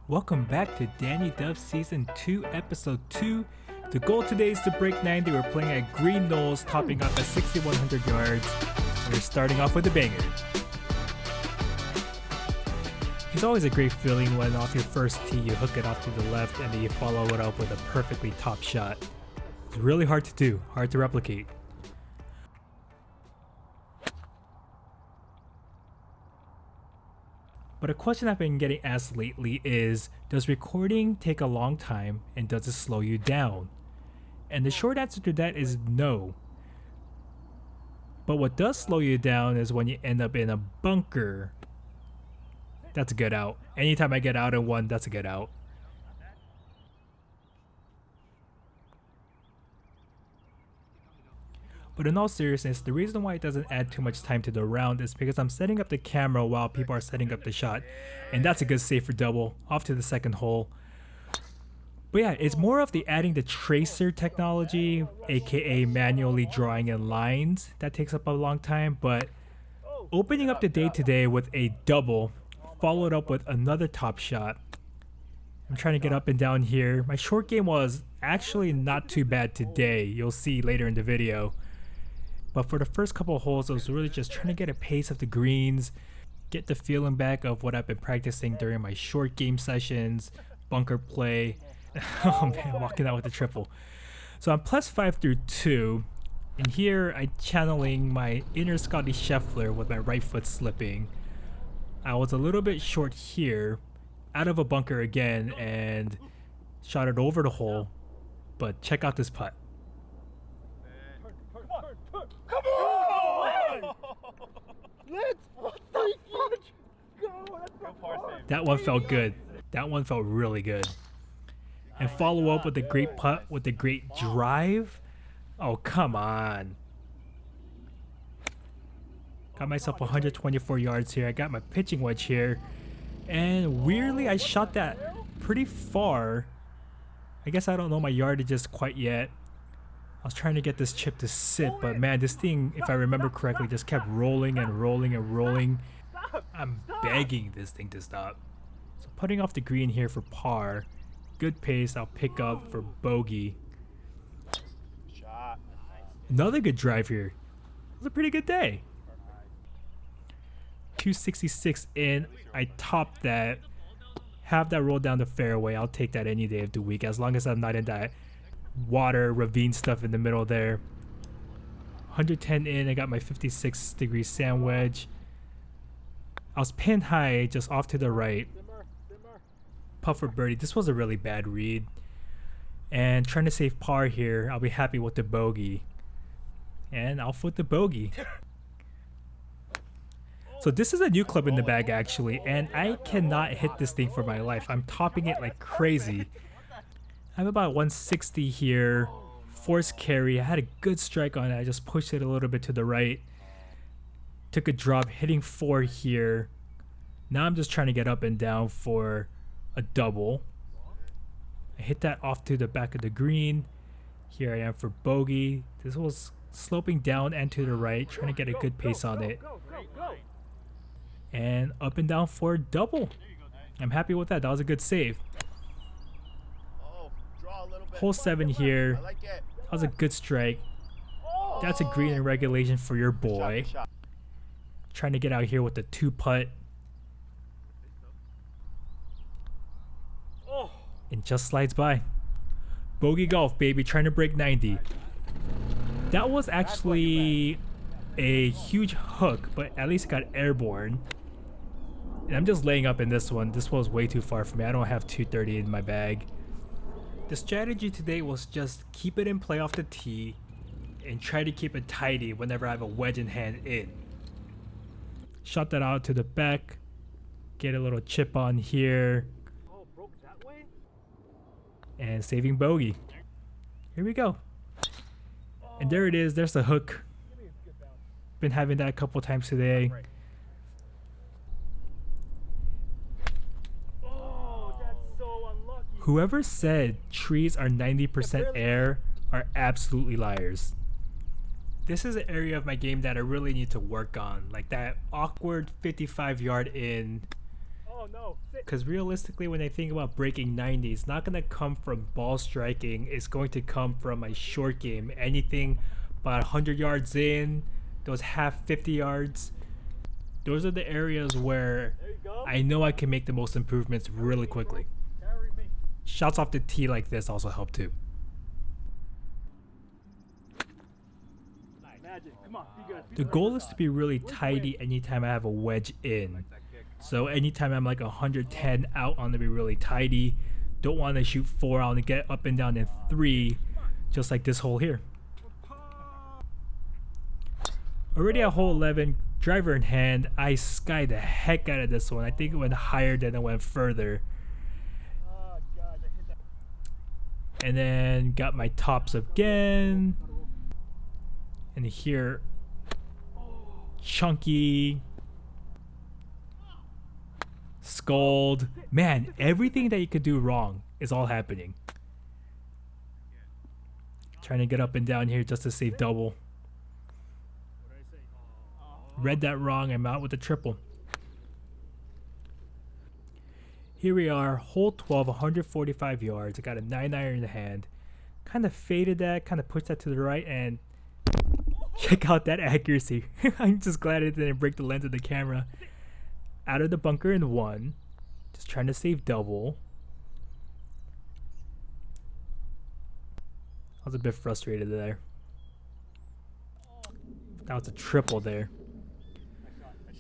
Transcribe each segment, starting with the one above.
Welcome back to Danny Duffs Season 2, Episode 2. The goal today is to break 90. We're playing at Green Knolls, topping off at 6,100 yards. We're starting off with a banger. It's always a great feeling when off your first tee you hook it off to the left and then you follow it up with a perfectly top shot. It's really hard to do, hard to replicate. But a question I've been getting asked lately is, does recording take a long time and does it slow you down? And the short answer to that is no. But what does slow you down is when you end up in a bunker. That's a good out. Anytime I get out in one, that's a good out. But in all seriousness, the reason why it doesn't add too much time to the round is because I'm setting up the camera while people are setting up the shot. And that's a good save for double, off to the second hole. But yeah, it's more of the adding the tracer technology, aka manually drawing in lines, that takes up a long time. But opening up the day today with a double, followed up with another top shot. I'm trying to get up and down here. My short game was actually not too bad today. You'll see later in the video. But for the first couple of holes, I was really just trying to get a pace of the greens, get the feeling back of what I've been practicing during my short game sessions, bunker play. Oh man, walking out with a triple. So I'm +5 through 2, and here I'm channeling my inner Scotty Scheffler with my right foot slipping. I was a little bit short here, out of a bunker again, and shot it over the hole. But check out this putt. Come on! Let's go! That one felt good. That one felt really good. And follow up with a great putt with a great drive. Oh, come on. Got myself 124 yards here. I got my pitching wedge here. And weirdly, I shot that pretty far. I guess I don't know my yardages quite yet. I was trying to get this chip to sit, but man, this thing, if I remember correctly, just kept rolling and rolling and rolling. I'm begging this thing to stop. So putting off the green here for par. Good pace, I'll pick up for bogey. Another good drive here. It was a pretty good day. 266 in, I topped that. Have that roll down the fairway. I'll take that any day of the week, as long as I'm not in that water ravine stuff in the middle there. 110 in, I got my 56-degree sand wedge. I was pinned high, just off to the right. Putt for birdie. This was a really bad read. And trying to save par here. I'll be happy with the bogey. And I'll foot the bogey. So this is a new club in the bag actually, and I cannot hit this thing for my life. I'm topping it like crazy. I'm about 160 here, force carry. I had a good strike on it. I just pushed it a little bit to the right. Took a drop, hitting 4 here. Now I'm just trying to get up and down for a double. I hit that off to the back of the green. Here I am for bogey. This was sloping down and to the right, trying to get a good pace on it. And up and down for a double. I'm happy with that. That was a good save. Hole 7 here. That was a good strike. That's a green in regulation for your boy. Trying to get out here with the 2 putt. And just slides by. Bogey golf, baby. Trying to break 90. That was actually a huge hook, but at least it got airborne. And I'm just laying up in this one. This was way too far for me. I don't have 230 in my bag. The strategy today was just keep it in play off the tee and try to keep it tidy whenever I have a wedge in hand in. Shot that out to the back. Get a little chip on here. And saving bogey. Here we go. And there it is. There's the hook. Been having that a couple times today. Whoever said trees are 90% air are absolutely liars. This is an area of my game that I really need to work on. Like that awkward 55 yard in no. Sit. Because realistically, when I think about breaking 90, it's not going to come from ball striking. It's going to come from my short game. Anything about 100 yards in, those half 50 yards. Those are the areas where There you go. I know I can make the most improvements really quickly. Carry me. Shots off the tee like this also help too. Magic. Come on. Be good. The goal is to be really tidy anytime I have a wedge in. So anytime I'm like 110 out, I want to be really tidy. Don't want to shoot 4, I want to get up and down in 3, just like this hole here. Already at hole 11, driver in hand, I skied the heck out of this one. I think it went higher than it went further. Oh, God. I hit that. And then got my tops again. And here, chunky, scold. Man, everything that you could do wrong is all happening. Trying to get up and down here just to save double. Read that wrong, I'm out with the triple. Here we are, hole 12, 145 yards. I got a 9-iron in the hand. Kind of faded that, kind of pushed that to the right, and check out that accuracy. I'm just glad it didn't break the lens of the camera. Out of the bunker in 1. Just trying to save double. I was a bit frustrated there. That was a triple there.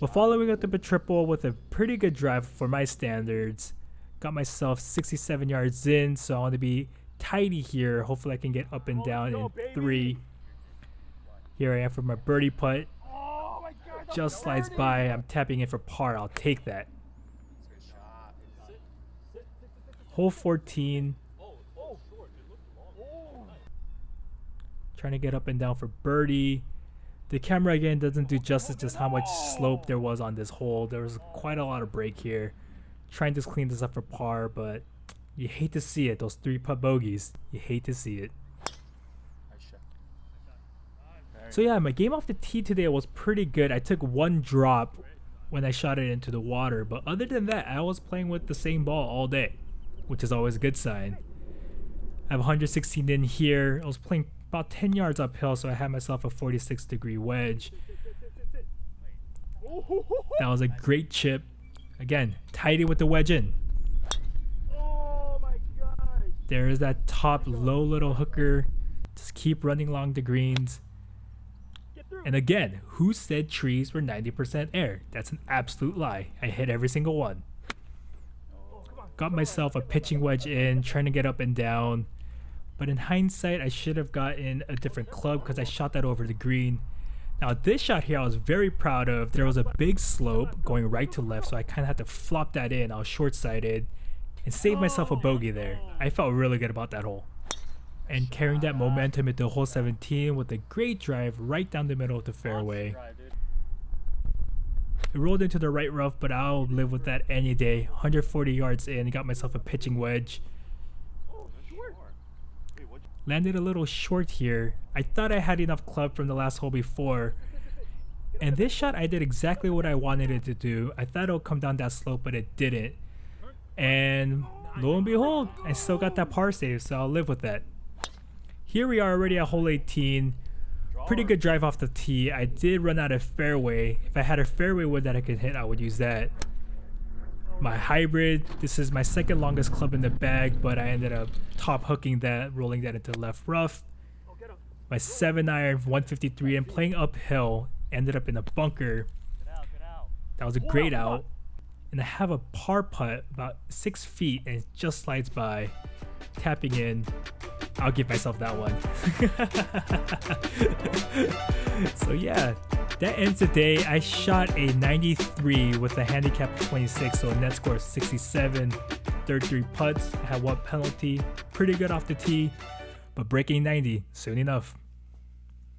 But following up the triple with a pretty good drive for my standards. Got myself 67 yards in, so I want to be tidy here. Hopefully I can get up and down in 3. Here I am for my birdie putt. Oh, my God. Just slides by. I'm tapping in for par. I'll take that. Hole 14. Trying to get up and down for birdie. The camera again doesn't do justice just how much slope there was on this hole. There was quite a lot of break here. Trying to clean this up for par, but you hate to see it. Those 3 putt bogeys. You hate to see it. So yeah, my game off the tee today was pretty good. I took 1 drop when I shot it into the water, but other than that, I was playing with the same ball all day, which is always a good sign. I have 116 in here. I was playing about 10 yards uphill, so I had myself a 46-degree wedge. That was a great chip. Again, tidy with the wedge in. Oh, my God. There is that top low little hooker. Just keep running along the greens. And again, who said trees were 90% air? That's an absolute lie. I hit every single one. Got myself a pitching wedge in, trying to get up and down. But in hindsight, I should have gotten a different club because I shot that over the green. Now this shot here I was very proud of. There was a big slope going right to left, so I kind of had to flop that in. I was short-sighted and saved myself a bogey there. I felt really good about that hole. And carrying that momentum into hole 17 with a great drive right down the middle of the fairway. It rolled into the right rough, but I'll live with that any day. 140 yards in, got myself a pitching wedge. Landed a little short here. I thought I had enough club from the last hole before. And this shot I did exactly what I wanted it to do. I thought it would come down that slope, but it didn't. And lo and behold, I still got that par save, so I'll live with that. Here we are already at hole 18. Pretty good drive off the tee. I did run out of fairway. If I had a fairway wood that I could hit, I would use that. My hybrid, this is my second longest club in the bag, but I ended up top hooking that, rolling that into left rough. My 7-iron 153 and playing uphill, ended up in a bunker. That was a great out. And I have a par putt about 6 feet and it just slides by. Tapping in. I'll give myself that one. So yeah, that ends the day. I shot a 93 with a handicap 26, so a net score of 67. 33 putts, I had 1 penalty. Pretty good off the tee, but breaking 90 soon enough.